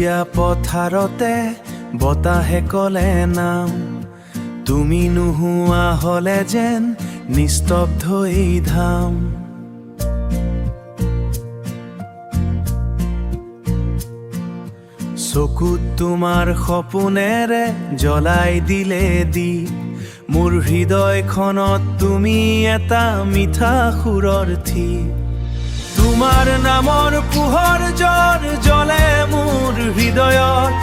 সেউজীয়া পথাৰতে বতাহে কলে নাম, তুমি নোহোৱা হলে যেন নিস্তব্ধ এই ধাম। চকুত তোমাৰ সপোনেৰে জ্বলাই দিলে দীপ, মোৰ হৃদয়খনত তুমি এটা মিঠা সুৰৰ থিপ। তোমাৰ নামৰ পোহৰ জ্বৰ জ্বলে মোৰ হৃদয়ত,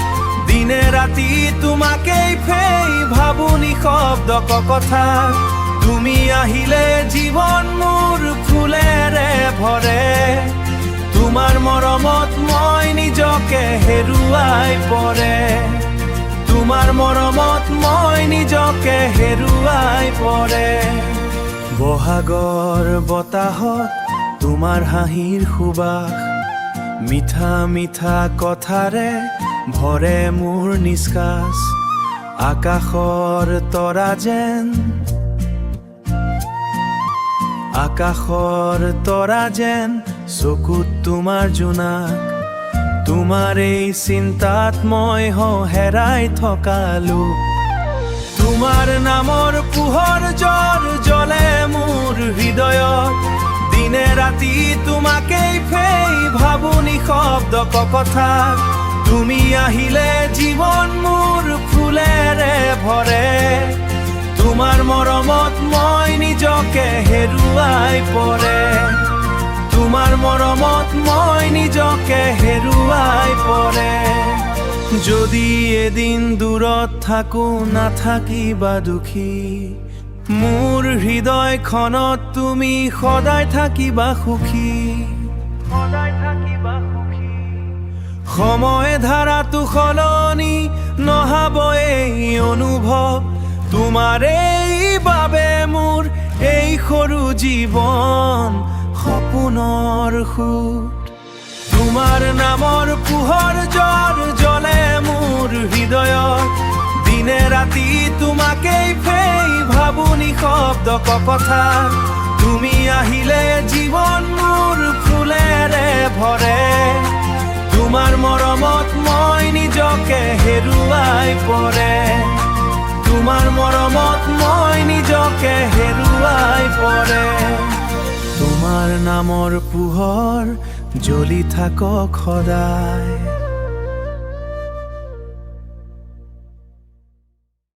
দিনে ৰাতি তোমাকেই ফেই ভাবো নিশব্দ কথা। তুমি আহিলে জীৱন মোৰ ফুলেৰে ভৰে, তোমাৰ মৰমত মই নিজকে হেৰুৱাই পৰে, তোমাৰ মৰমত মই নিজকে হেৰুৱাই পৰে। বহাগৰ বতাহত তোমাৰ হাঁহিৰ সুবাস, মিঠা মিঠা কথাৰে ভৰে মোৰ নিষ্কাশ। আকাশৰ তৰা যেন, আকাশৰ তৰা যেন চকুত তোমাৰ জোনাক, তোমাৰ এই চিন্তাত মই হেৰাই থকালো। তোমাৰ নামৰ পোহৰ জ্বৰ জ্বলে মোৰ হৃদয়ত, দিনে ৰাতি তোমাকেই ফেই ভাবো নিশব্দ কথা। তুমি আহিলে জীৱন মোৰ ফুলেৰে ভৰে, তোমাৰ মৰমত মই নিজকে হেৰুৱাই পৰে, তোমাৰ মৰমত মই নিজকে হেৰুৱাই পৰে। যদি এদিন দূৰত থাকো নাথাকিবা দুখী, মোৰ হৃদয়খনত তুমি সদায় থাকিবা সুখী, সদায় থাকিবা সুখী। সময় ধাৰাটো সলনি নহ'ব এই অনুভৱ, তোমাৰ এই বাবে মোৰ এই সৰু জীৱন সপোনৰ সুত। তোমাৰ নামৰ পোহৰ জ্বৰ জ্বলে মোৰ হৃদয়ত, দিনে ৰাতি তোমাকেই ফেই ভাবো নিশব্দ কথা। তুমি আহিলে জীৱন মোৰ ফুলেৰে ভৰে, তোমাৰ মৰমত মই নিজকে হেৰুৱাই পৰে, তোমাৰ মৰমত মই নিজকে হেৰুৱাই পৰে। তোমাৰ নামৰ পোহৰ জ্বলি থাকক সদায়।